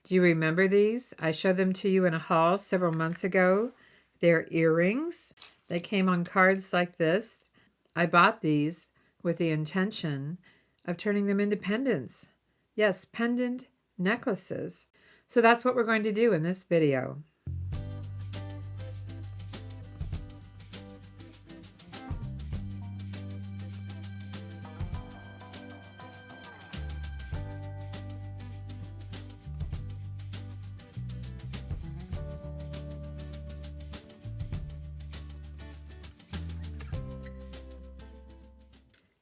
Do you remember these? I showed them to you in a haul several months ago. They're earrings. They came on cards like this. I bought these with the intention of turning them into pendants. Yes, pendant necklaces. So that's what we're going to do in this video.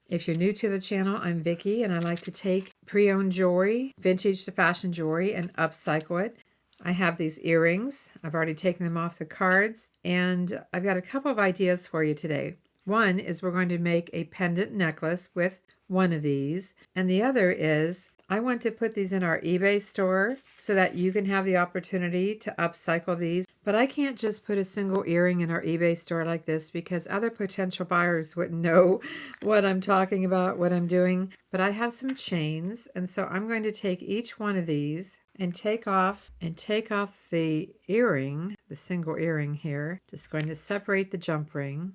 If you're new to the channel, I'm Vicki, and I like to take pre-owned jewelry, vintage to fashion jewelry, and upcycle it. I have these earrings. I've already taken them off the cards, and I've got a couple of ideas for you today. One is we're going to make a pendant necklace with one of these, and the other is I want to put these in our eBay store so that you can have the opportunity to upcycle these. But I can't just put a single earring in our eBay store like this because other potential buyers wouldn't know what I'm talking about, what I'm doing. But I have some chains, and so I'm going to take each one of these and take off the earring, the single earring here. Just going to separate the jump ring.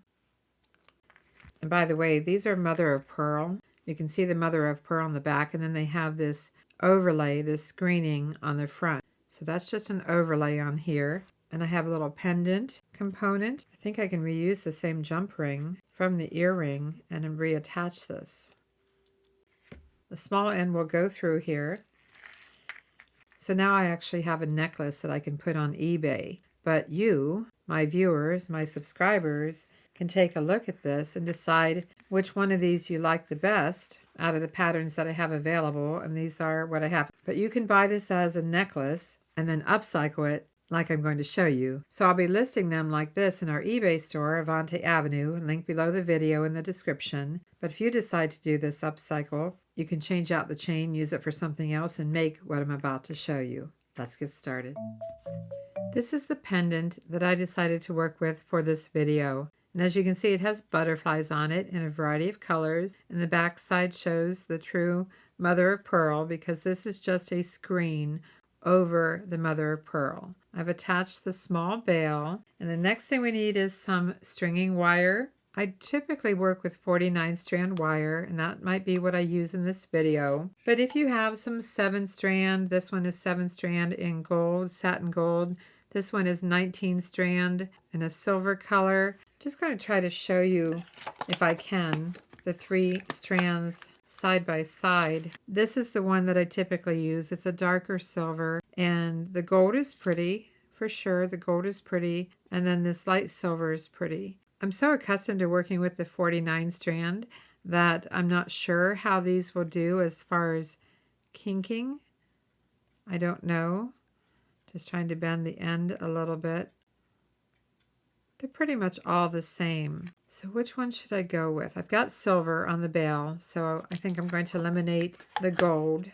And by the way, these are mother of pearl. You can see the mother of pearl on the back, and then they have this overlay, this screening on the front. So that's just an overlay on here. And I have a little pendant component. I think I can reuse the same jump ring from the earring and reattach this. The small end will go through here. So now I actually have a necklace that I can put on eBay. But you, my viewers, my subscribers, can take a look at this and decide which one of these you like the best out of the patterns that I have available. And these are what I have. But you can buy this as a necklace and then upcycle it like I'm going to show you. So I'll be listing them like this in our eBay store, Avante Avenue, link below the video in the description. But if you decide to do this upcycle, you can change out the chain, use it for something else, and make what I'm about to show you. Let's get started. This is the pendant that I decided to work with for this video. And as you can see, it has butterflies on it in a variety of colors. And the back side shows the true mother of pearl because this is just a screen over the mother of pearl. I've attached the small veil, and the next thing we need is some stringing wire. I typically work with 49 strand wire, and that might be what I use in this video. But if you have some 7 strand, this one is 7 strand in gold, satin gold. This one is 19 strand in a silver color. Just going to try to show you, if I can, the 3 strands side by side. This is the one that I typically use. It's a darker silver, and the gold is pretty, for sure. The gold is pretty, and then this light silver is pretty. I'm so accustomed to working with the 49 strand that I'm not sure how these will do as far as kinking. I don't know. Just trying to bend the end a little bit. They're pretty much all the same. So which one should I go with? I've got silver on the bail, so I think I'm going to eliminate the gold.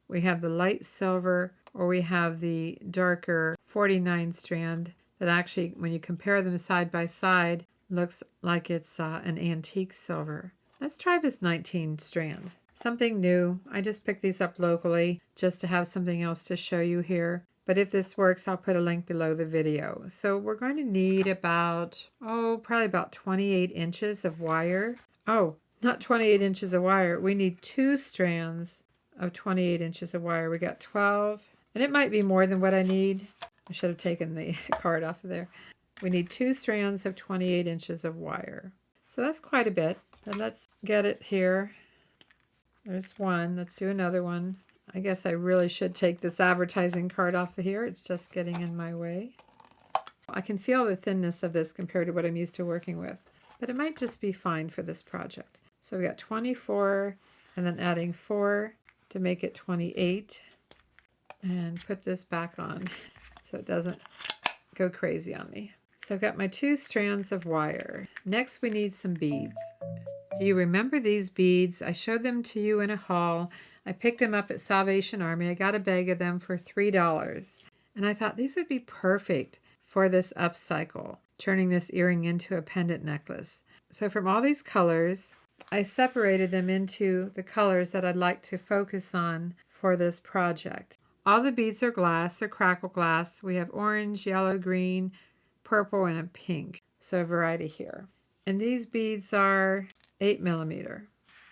We have the light silver, or we have the darker 49 strand that actually, when you compare them side by side, looks like it's an antique silver. Let's try this 19 strand. Something new. I just picked these up locally just to have something else to show you here. But if this works, I'll put a link below the video. So we're going to need about, probably about 28 inches of wire. Oh, not 28 inches of wire. We need 2 strands of 28 inches of wire. We got 12, and it might be more than what I need. I should have taken the card off of there. We need 2 strands of 28 inches of wire. So that's quite a bit. And let's get it here. There's one. Let's do another one. I guess I really should take this advertising card off of here. It's just getting in my way. I can feel the thinness of this compared to what I'm used to working with, but it might just be fine for this project. So we got 24 and then adding 4 to make it 28, and put this back on so it doesn't go crazy on me. So I've got my 2 strands of wire. Next we need some beads. Do you remember these beads? I showed them to you in a haul. I picked them up at Salvation Army. I got a bag of them for $3. And I thought these would be perfect for this upcycle, turning this earring into a pendant necklace. So from all these colors, I separated them into the colors that I'd like to focus on for this project. All the beads are glass, they're crackle glass. We have orange, yellow, green, purple, and a pink. So a variety here. And these beads are 8mm.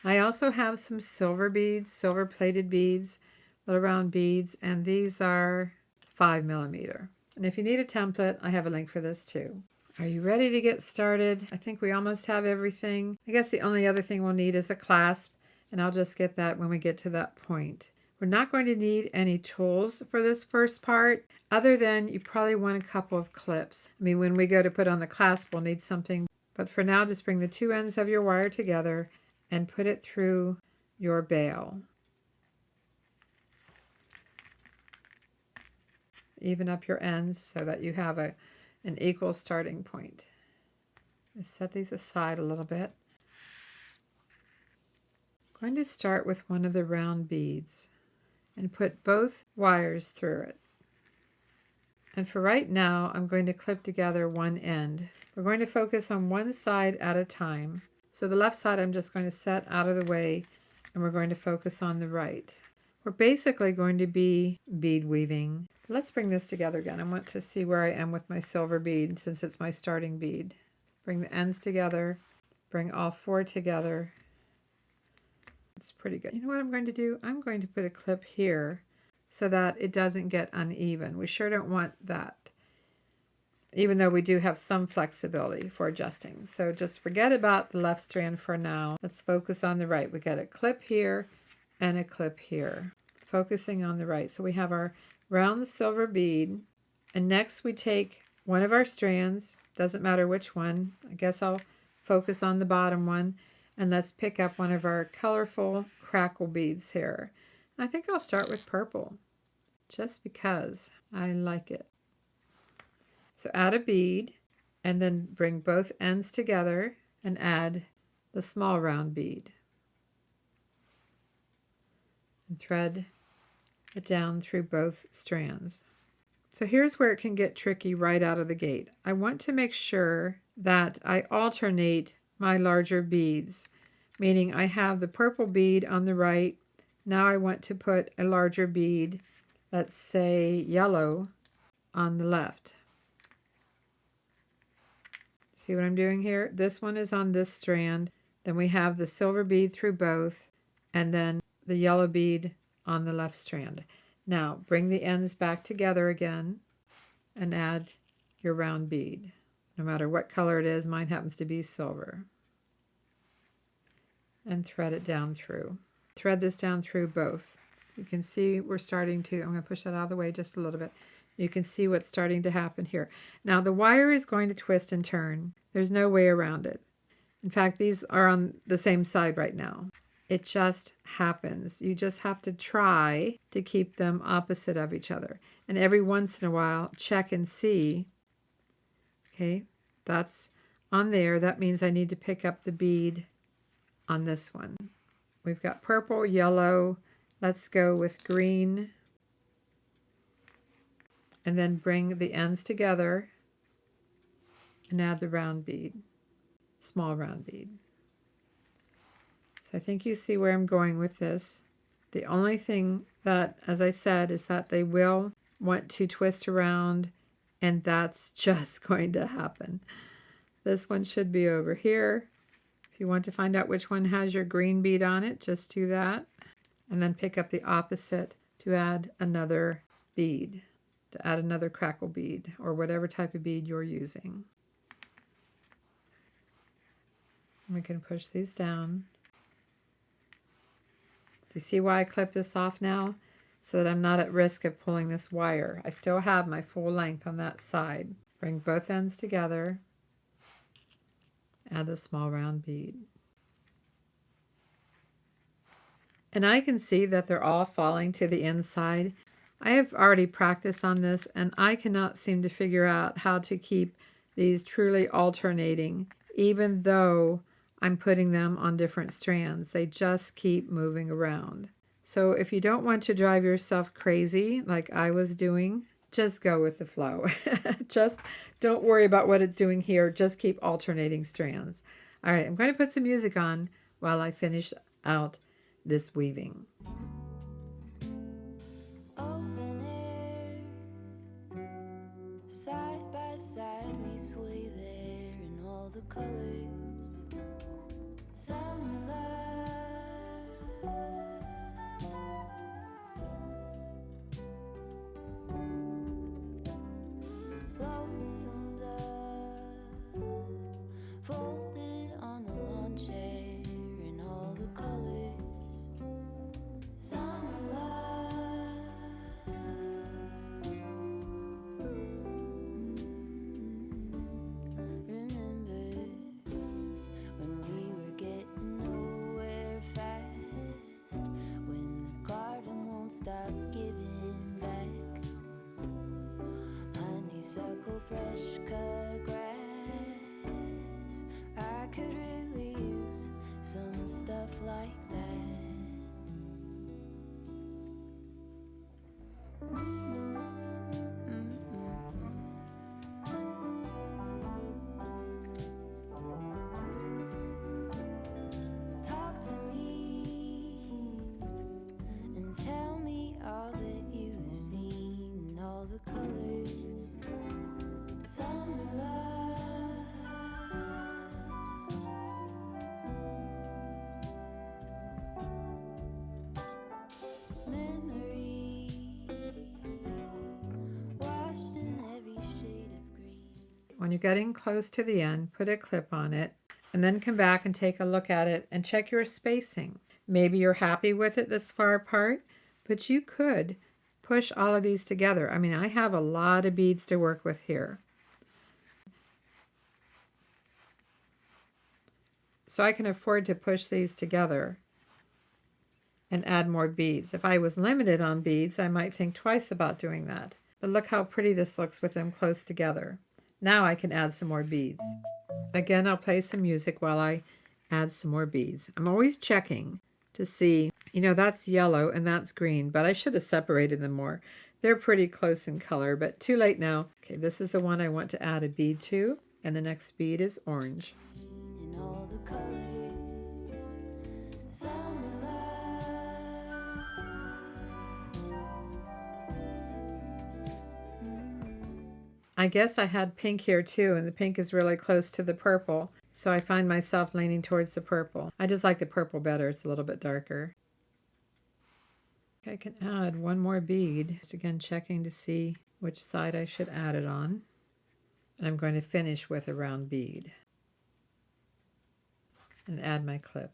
I also have some silver beads, silver plated beads, little round beads, and these are 5mm. And if you need a template, I have a link for this too. Are you ready to get started? I think we almost have everything. I guess the only other thing we'll need is a clasp, and I'll just get that when we get to that point. We're not going to need any tools for this first part, other than you probably want a couple of clips. I mean, when we go to put on the clasp, we'll need something. But for now, just bring the two ends of your wire together and put it through your bail. Even up your ends so that you have an equal starting point. Just set these aside a little bit. I'm going to start with one of the round beads and put both wires through it. And for right now, I'm going to clip together one end. We're going to focus on one side at a time. So the left side I'm just going to set out of the way, and we're going to focus on the right. We're basically going to be bead weaving. Let's bring this together again. I want to see where I am with my silver bead since it's my starting bead. Bring the ends together, bring all four together. It's pretty good. You know what I'm going to do? I'm going to put a clip here so that it doesn't get uneven. We sure don't want that, even though we do have some flexibility for adjusting. So just forget about the left strand for now. Let's focus on the right. We got a clip here and a clip here. Focusing on the right. So we have our round silver bead, and next we take one of our strands, doesn't matter which one. I guess I'll focus on the bottom one, and let's pick up one of our colorful crackle beads here. I think I'll start with purple, just because I like it. So add a bead, and then bring both ends together and add the small round bead. And thread it down through both strands. So here's where it can get tricky right out of the gate. I want to make sure that I alternate my larger beads, meaning I have the purple bead on the right. Now I want to put a larger bead, let's say yellow, on the left. See what I'm doing here? This one is on this strand. Then we have the silver bead through both, and then the yellow bead on the left strand. Now bring the ends back together again and add your round bead. No matter what color it is, mine happens to be silver. And thread it down through. Thread this down through both. You can see we're starting to, I'm going to push that out of the way just a little bit. You can see what's starting to happen here. Now the wire is going to twist and turn. There's no way around it. In fact, these are on the same side right now. It just happens. You just have to try to keep them opposite of each other. And every once in a while, check and see. Okay, that's on there. That means I need to pick up the bead on this one. We've got purple, yellow. Let's go with green. And then bring the ends together and add the round bead, small round bead. So I think you see where I'm going with this. The only thing that, as I said, is that they will want to twist around, and that's just going to happen. This one should be over here. If you want to find out which one has your green bead on it, just do that. And then pick up the opposite to add another bead, to add another crackle bead, or whatever type of bead you're using. And we can push these down. Do you see why I clipped this off now? So that I'm not at risk of pulling this wire. I still have my full length on that side. Bring both ends together. Add the small round bead. And I can see that they're all falling to the inside. I have already practiced on this, and I cannot seem to figure out how to keep these truly alternating, even though I'm putting them on different strands. They just keep moving around. So if you don't want to drive yourself crazy like I was doing, just go with the flow. Just don't worry about what it's doing here. Just keep alternating strands. All right, I'm going to put some music on while I finish out this weaving. Open side we sway there in all the colors. Summer love, lonesome dove, folded on the lawn chair in all the colors. Summer love, remember when we were getting nowhere fast, when the garden won't stop giving back. Honeysuckle, fresh cut grass. I could really use some stuff like that. Talk to me and tell me all that you've seen, all the colors. Summer love, memories washed in every shade of green. When you're getting close to the end, put a clip on it and then come back and take a look at it and check your spacing. Maybe you're happy with it this far apart, but you could push all of these together. I mean, I have a lot of beads to work with here. So I can afford to push these together and add more beads. If I was limited on beads, I might think twice about doing that. But look how pretty this looks with them close together. Now I can add some more beads. Again, I'll play some music while I add some more beads. I'm always checking to see, that's yellow and that's green, but I should have separated them more. They're pretty close in color, but too late now. Okay, this is the one I want to add a bead to, and the next bead is orange. In all the colors, summer love. I guess I had pink here too, and the pink is really close to the purple, so I find myself leaning towards the purple. I just like the purple better. It's a little bit darker. I can add one more bead. Just again checking to see which side I should add it on. And I'm going to finish with a round bead. And add my clip.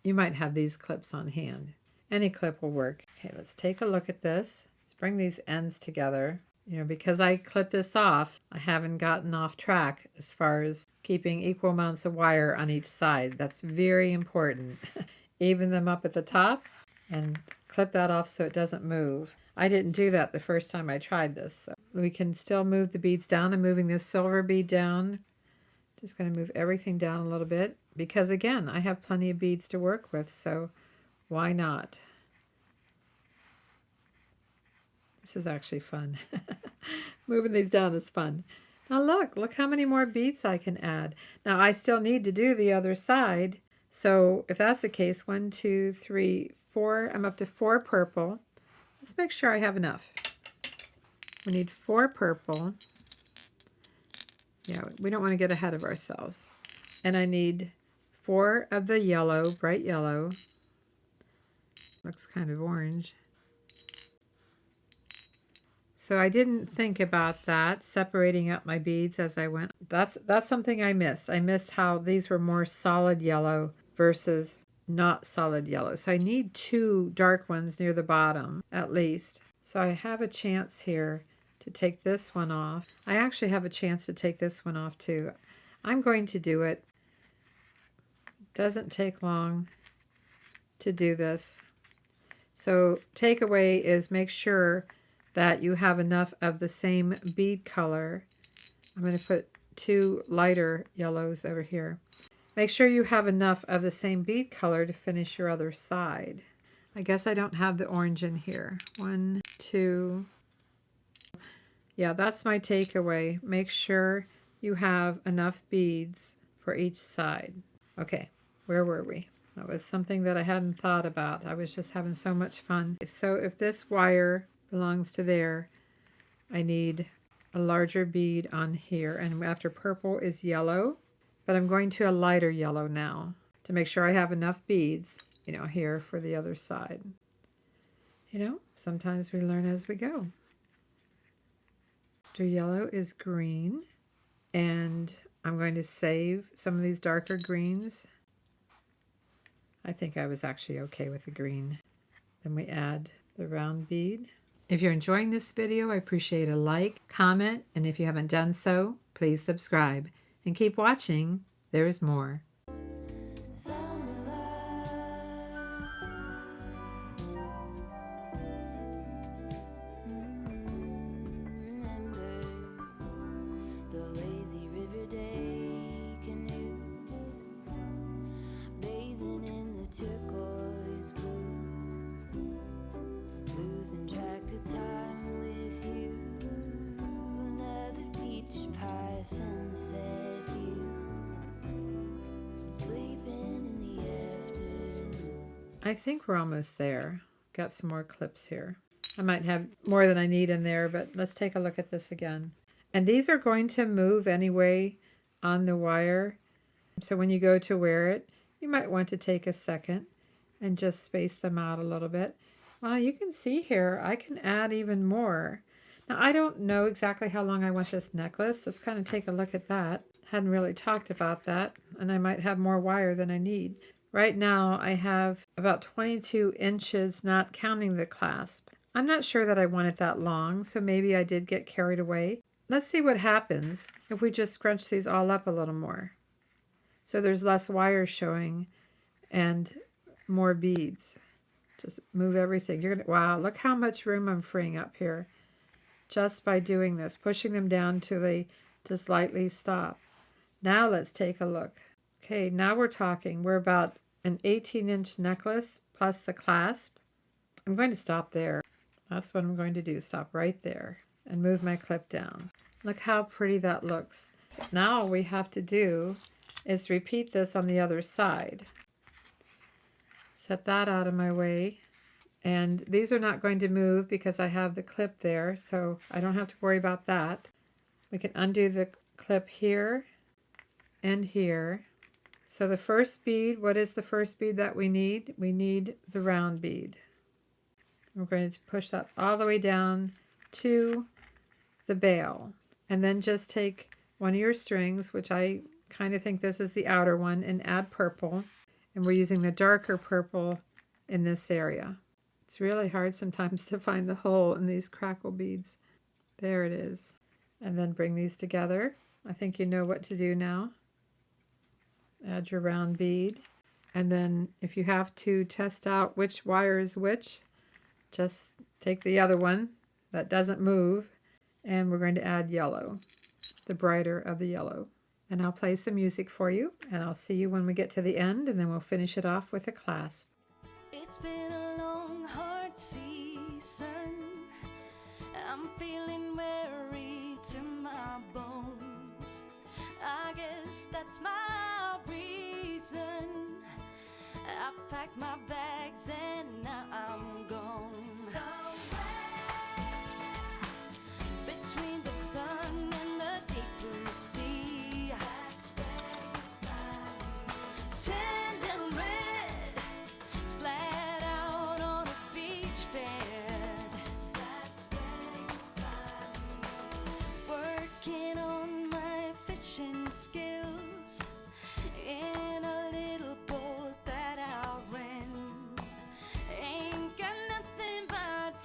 You might have these clips on hand. Any clip will work. Okay, let's take a look at this. Let's bring these ends together. Because I clipped this off, I haven't gotten off track as far as keeping equal amounts of wire on each side. That's very important. Even them up at the top and clip that off so it doesn't move. I didn't do that the first time I tried this. So we can still move the beads down. I'm moving this silver bead down. Just going to move everything down a little bit because, again, I have plenty of beads to work with, so why not? This is actually fun. Moving these down is fun. Now look how many more beads I can add. Now I still need to do the other side. So if that's the case, 1, 2, 3, 4, I'm up to 4 purple. Let's make sure I have enough. We need 4 purple. Yeah, we don't want to get ahead of ourselves. And I need 4 of the yellow, bright yellow. Looks kind of orange. So I didn't think about that, separating up my beads as I went. That's something I missed. I missed how these were more solid yellow versus not solid yellow. So I need 2 dark ones near the bottom, at least. So I have a chance here to take this one off. I actually have a chance to take this one off too. I'm going to do it. Doesn't take long to do this. So takeaway is make sure that you have enough of the same bead color. I'm going to put 2 lighter yellows over here. Make sure you have enough of the same bead color to finish your other side. I guess I don't have the orange in here. 1, 2. Yeah, that's my takeaway. Make sure you have enough beads for each side. Okay, where were we? That was something that I hadn't thought about. I was just having so much fun. So if this wire belongs to there, I need a larger bead on here, and after purple is yellow, but I'm going to a lighter yellow now to make sure I have enough beads, here for the other side. Sometimes we learn as we go. After yellow is green, and I'm going to save some of these darker greens. I think I was actually okay with the green. Then we add the round bead. If you're enjoying this video, I appreciate a like, comment, and if you haven't done so, please subscribe. And keep watching, there's more. Summer love. Remember the lazy river day canoe, bathing in the turquoise blue, losing track of time with you. Another peach pie sunset view, sleeping in the afternoon. I think we're almost there. Got some more clips here. I might have more than I need in there, but let's take a look at this again. And these are going to move anyway on the wire. So when you go to wear it, you might want to take a second and just space them out a little bit. Well, you can see here, I can add even more. Now, I don't know exactly how long I want this necklace. Let's kind of take a look at that. Hadn't really talked about that, and I might have more wire than I need. Right now, I have about 22 inches, not counting the clasp. I'm not sure that I want it that long, so maybe I did get carried away. Let's see what happens if we just scrunch these all up a little more. So there's less wire showing and more beads. Just move everything. Wow, look how much room I'm freeing up here just by doing this, pushing them down till they just lightly stop. Now let's take a look. Okay, now we're talking. We're about an 18-inch necklace plus the clasp. I'm going to stop there. That's what I'm going to do. Stop right there and move my clip down. Look how pretty that looks. Now all we have to do is repeat this on the other side. Set that out of my way. And these are not going to move because I have the clip there, so I don't have to worry about that. We can undo the clip here and here. So the first bead, what is the first bead that we need? We need the round bead. We're going to push that all the way down to the bail. And then just take one of your strings, which I kind of think this is the outer one, and add purple. And we're using the darker purple in this area. It's really hard sometimes to find the hole in these crackle beads. There it is. And then bring these together. I think you know what to do now. Add your round bead. And then if you have to test out which wire is which, just take the other one that doesn't move, and we're going to add yellow, the brighter of the yellow. And I'll play some music for you, and I'll see you when we get to the end, and then we'll finish it off with a clasp. It's been a long, hard season. I'm feeling weary to my bones. I guess that's my reason. I've packed my bags and now I'm gone. Somewhere between the sun and the deep blue sea. That's very tender red, flat out on a beach bed. That's very working on my fishing skills in a little boat that I'll rent. Ain't got nothing but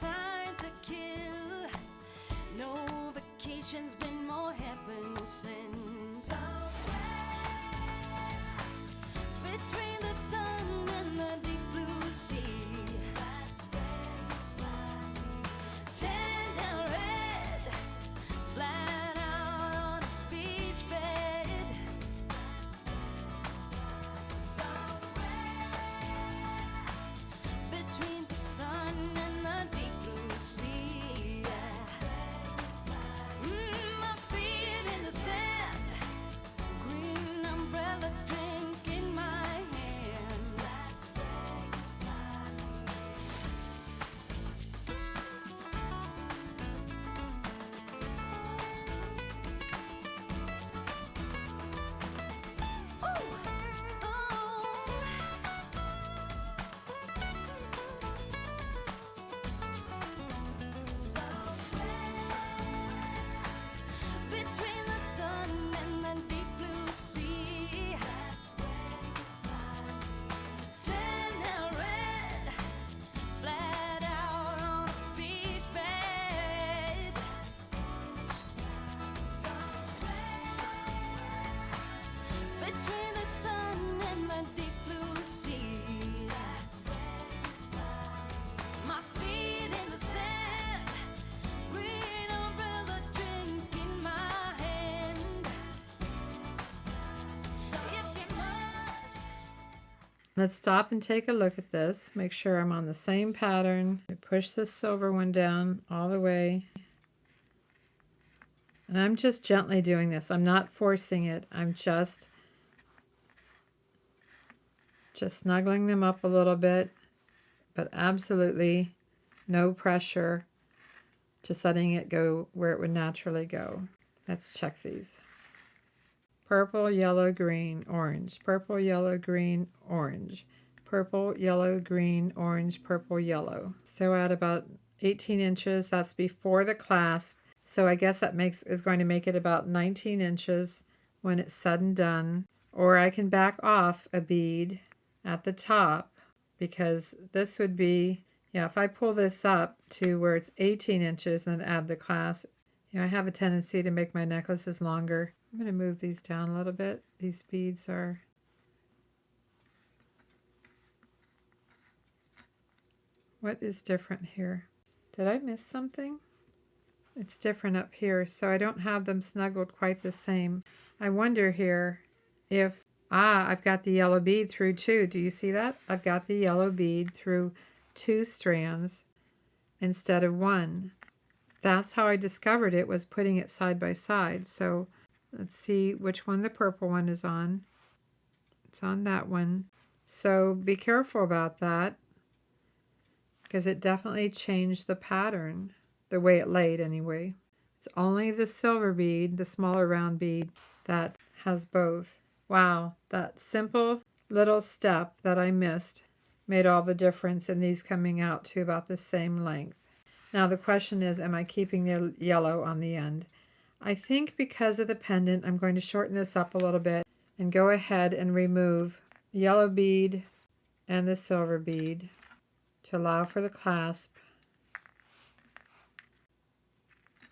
Let's stop and take a look at this. Make sure I'm on the same pattern. Push the silver one down all the way. And I'm just gently doing this. I'm not forcing it. I'm just snuggling them up a little bit, but absolutely no pressure. Just letting it go where it would naturally go. Let's check these. Purple, yellow, green, orange. Purple, yellow, green, orange. Purple, yellow, green, orange, purple, yellow. So at about 18 inches, that's before the clasp. So I guess that is going to make it about 19 inches when it's said and done. Or I can back off a bead at the top, because this would be, if I pull this up to where it's 18 inches and then add the clasp, I have a tendency to make my necklaces longer. I'm going to move these down a little bit. These beads are... What is different here? Did I miss something? It's different up here, so I don't have them snuggled quite the same. I wonder here if... I've got the yellow bead through too. Do you see that? I've got the yellow bead through 2 strands instead of 1. That's how I discovered it, was putting it side by side. So let's see which one the purple one is on. It's on that one. So be careful about that, because it definitely changed the pattern, the way it laid anyway. It's only the silver bead, the smaller round bead, that has both. Wow, that simple little step that I missed made all the difference in these coming out to about the same length. Now the question is, am I keeping the yellow on the end? I think because of the pendant, I'm going to shorten this up a little bit and go ahead and remove the yellow bead and the silver bead to allow for the clasp.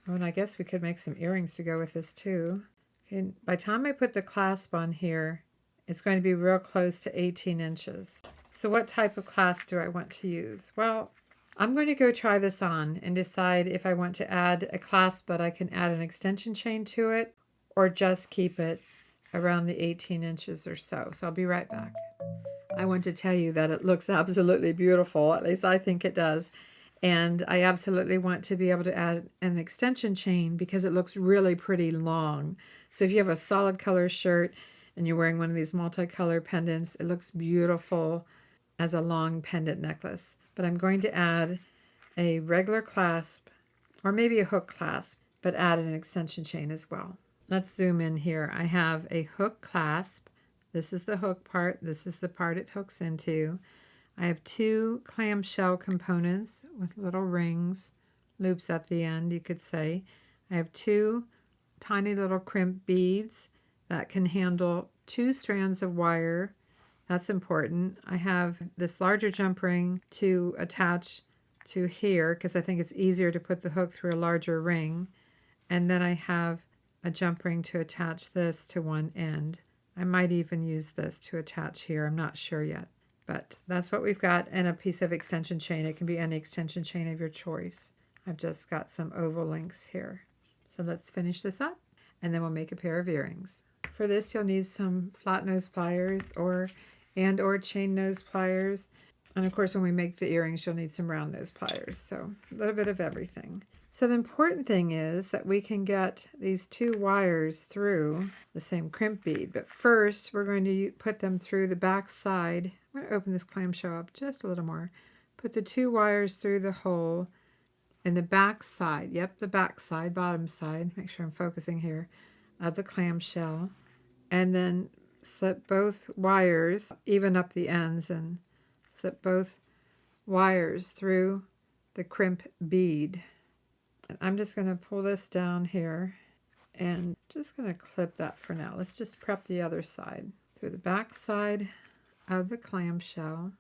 Oh, and I guess we could make some earrings to go with this too. Okay, by the time I put the clasp on here, it's going to be real close to 18 inches. So what type of clasp do I want to use? Well, I'm going to go try this on and decide if I want to add a clasp but I can add an extension chain to it, or just keep it around the 18 inches or so. So I'll be right back. I want to tell you that it looks absolutely beautiful. At least I think it does. And I absolutely want to be able to add an extension chain because it looks really pretty long. So if you have a solid color shirt and you're wearing one of these multicolor pendants, it looks beautiful as a long pendant necklace. But I'm going to add a regular clasp, or maybe a hook clasp, but add an extension chain as well. Let's zoom in here. I have a hook clasp. This is the hook part. This is the part it hooks into. I have 2 clamshell components with little rings, loops at the end, you could say. I have 2 tiny little crimp beads that can handle 2 strands of wire. That's important. I have this larger jump ring to attach to here because I think it's easier to put the hook through a larger ring. And then I have a jump ring to attach this to one end. I might even use this to attach here. I'm not sure yet. But that's what we've got, and a piece of extension chain. It can be any extension chain of your choice. I've just got some oval links here. So let's finish this up, and then we'll make a pair of earrings. For this, you'll need some flat nose pliers or chain nose pliers. And of course, when we make the earrings, you'll need some round nose pliers. So a little bit of everything. So the important thing is that we can get these 2 wires through the same crimp bead. But first, we're going to put them through the back side. I'm going to open this clamshell up just a little more. Put the 2 wires through the hole in the back side. Yep, the back side, bottom side. Make sure I'm focusing here. Of the clamshell. And then slip both wires, even up the ends, and slip both wires through the crimp bead. And I'm just going to pull this down here and just going to clip that for now. Let's just prep the other side. Through the back side of the clamshell.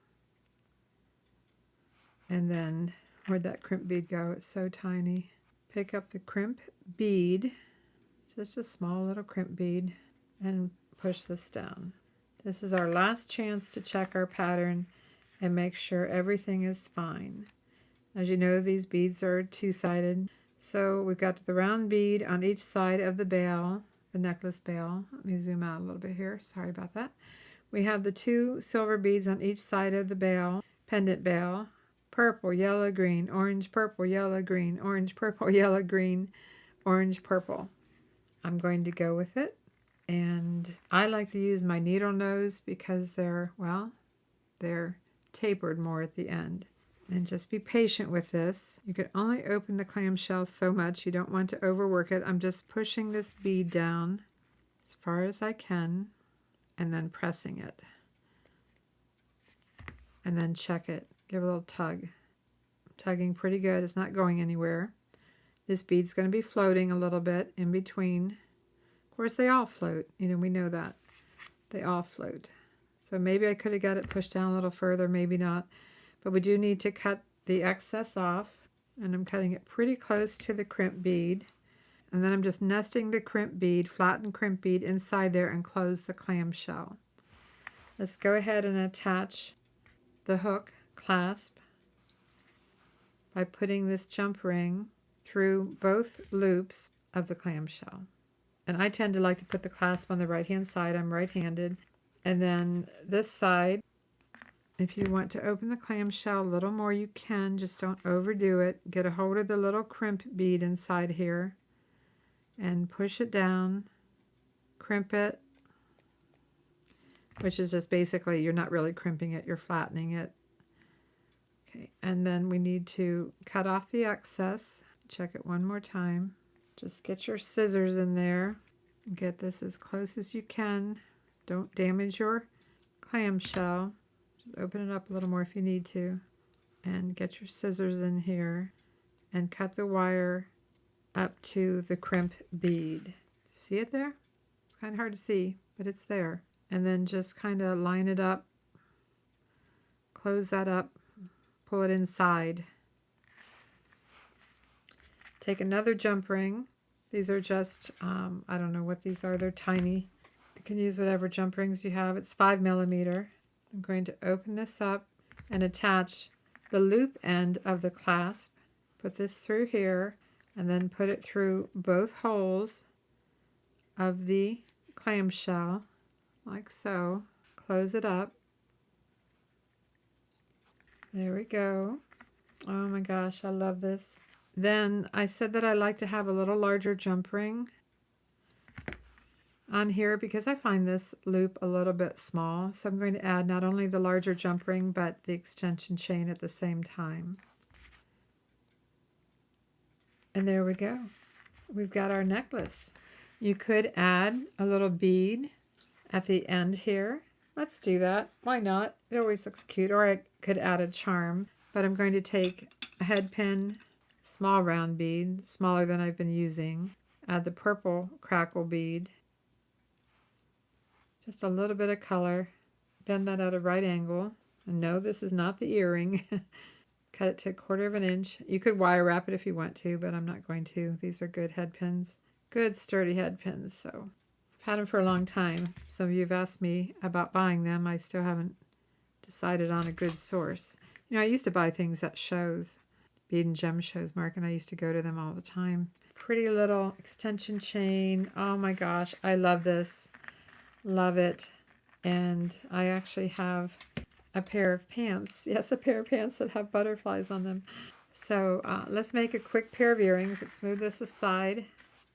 And then, where'd that crimp bead go? It's so tiny. Pick up the crimp bead, just a small little crimp bead, and push this down. This is our last chance to check our pattern and make sure everything is fine. As you know, these beads are 2-sided. So we've got the round bead on each side of the bail, the necklace bail. Let me zoom out a little bit here. Sorry about that. We have the 2 silver beads on each side of the bail, pendant bail. Purple, yellow, green, orange, purple, yellow, green, orange, purple, yellow, green, orange, purple. I'm going to go with it. And I like to use my needle nose because they're tapered more at the end. And just be patient with this. You can only open the clamshell so much. You don't want to overwork it. I'm just pushing this bead down as far as I can and then pressing it. And then check it. Give a little tug. I'm tugging pretty good. It's not going anywhere. This bead's going to be floating a little bit in between. Of course, they all float. You know, we know that. They all float. So maybe I could have got it pushed down a little further, maybe not. But we do need to cut the excess off. And I'm cutting it pretty close to the crimp bead. And then I'm just nesting the crimp bead, flattened crimp bead inside there and close the clamshell. Let's go ahead and attach the hook clasp by putting this jump ring through both loops of the clamshell. And I tend to like to put the clasp on the right hand side. I'm right-handed. And then this side, if you want to open the clamshell a little more, you can. Just don't overdo it. Get a hold of the little crimp bead inside here and push it down, crimp it, which is just basically, you're not really crimping it, you're flattening it. Okay, and then we need to cut off the excess. Check it one more time. Just get your scissors in there. Get this as close as you can. Don't damage your clamshell. Just open it up a little more if you need to. And get your scissors in here and cut the wire up to the crimp bead. See it there? It's kind of hard to see, but it's there. And then just kind of line it up, close that up, pull it inside. Take another jump ring. These are just, I don't know what these are, they're tiny. You can use whatever jump rings you have. It's 5 millimeter. I'm going to open this up and attach the loop end of the clasp. Put this through here and then put it through both holes of the clamshell, like so. Close it up. There we go. Oh my gosh, I love this. Then I said that I like to have a little larger jump ring on here because I find this loop a little bit small. So I'm going to add not only the larger jump ring, but the extension chain at the same time. And there we go. We've got our necklace. You could add a little bead at the end here. Let's do that. Why not? It always looks cute. Or I could add a charm. But I'm going to take a head pin, small round bead, smaller than I've been using. Add the purple crackle bead. Just a little bit of color. Bend that at a right angle. And no, this is not the earring. Cut it to 1/4 of an inch. You could wire wrap it if you want to, but I'm not going to. These are good head pins. Good sturdy head pins. So I've had them for a long time. Some of you have asked me about buying them. I still haven't decided on a good source. You know, I used to buy things at shows. Bead and gem shows, Mark and I used to go to them all the time. Pretty little extension chain. Oh my gosh, I love this. Love it. And I actually have a pair of pants. Yes, a pair of pants that have butterflies on them. So let's make a quick pair of earrings. Let's move this aside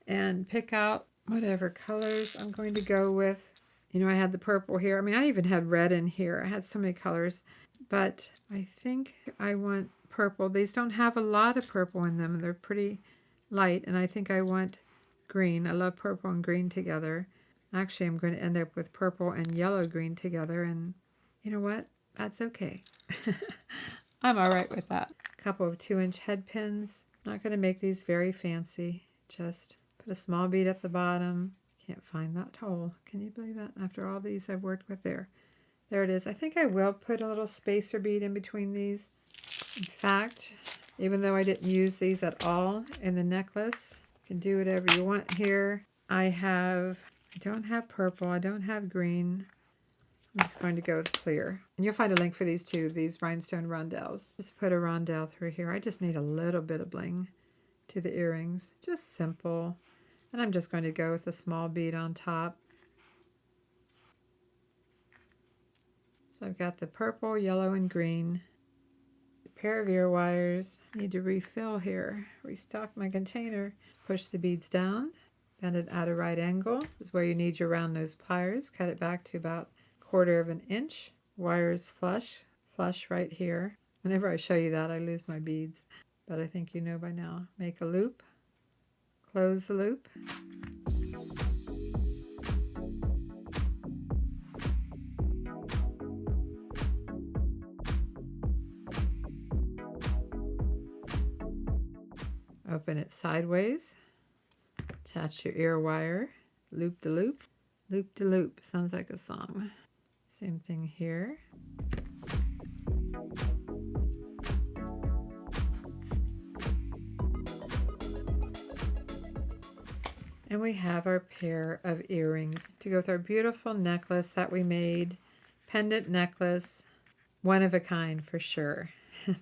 and pick out whatever colors I'm going to go with. You know, I had the purple here. I mean, I even had red in here. I had so many colors. But I think I want purple. These don't have a lot of purple in them. They're pretty light. And I think I want green. I love purple and green together. Actually, I'm going to end up with purple and yellow-green together. And you know what? That's okay. I'm all right with that. A couple of 2-inch head pins. Not going to make these very fancy. Just put a small bead at the bottom. Can't find that hole. Can you believe that? After all these I've worked with there. There it is. I think I will put a little spacer bead in between these. In fact, even though I didn't use these at all in the necklace, you can do whatever you want here. I don't have purple. I don't have green. I'm just going to go with clear. And you'll find a link for these too, these rhinestone rondelles. Just put a rondelle through here. I just need a little bit of bling to the earrings. Just simple. And I'm just going to go with a small bead on top. So I've got the purple, yellow, and green. A pair of ear wires. Need to refill here. Restock my container. Let's push the beads down. Bend it at a right angle. This is where you need your round nose pliers. Cut it back to about 1/4 of an inch. Wires flush right here. Whenever I show you that, I lose my beads, but I think you know by now. Make a loop, close the loop. Open it sideways. Attach your ear wire, loop de loop, loop de loop. Sounds like a song. Same thing here. And we have our pair of earrings to go with our beautiful necklace that we made. Pendant necklace, one of a kind for sure.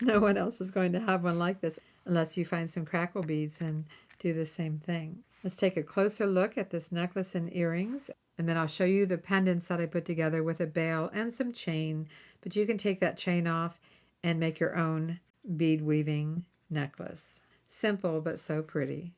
No one else is going to have one like this unless you find some crackle beads and do the same thing. Let's take a closer look at this necklace and earrings, and then I'll show you the pendants that I put together with a bail and some chain, but you can take that chain off and make your own bead weaving necklace. Simple but so pretty.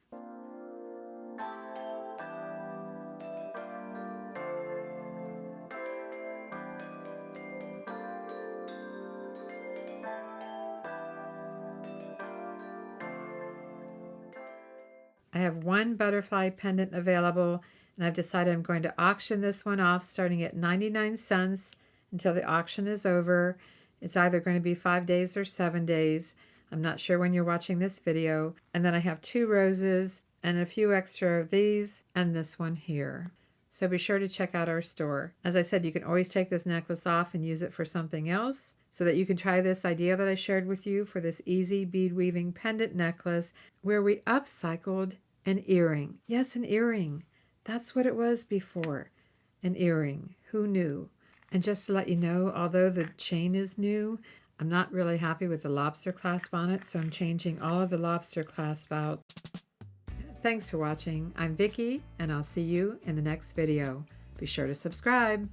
I have one butterfly pendant available, and I've decided I'm going to auction this one off starting at 99 cents until the auction is over. It's either going to be 5 days or 7 days. I'm not sure when you're watching this video. And then I have 2 roses and a few extra of these and this one here. So be sure to check out our store. As I said, you can always take this necklace off and use it for something else, so that you can try this idea that I shared with you for this easy bead weaving pendant necklace where we upcycled an earring. Yes, an earring. That's what it was before. An earring. Who knew? And just to let you know, although the chain is new, I'm not really happy with the lobster clasp on it, so I'm changing all of the lobster clasp out. Thanks for watching. I'm Vicki, and I'll see you in the next video. Be sure to subscribe.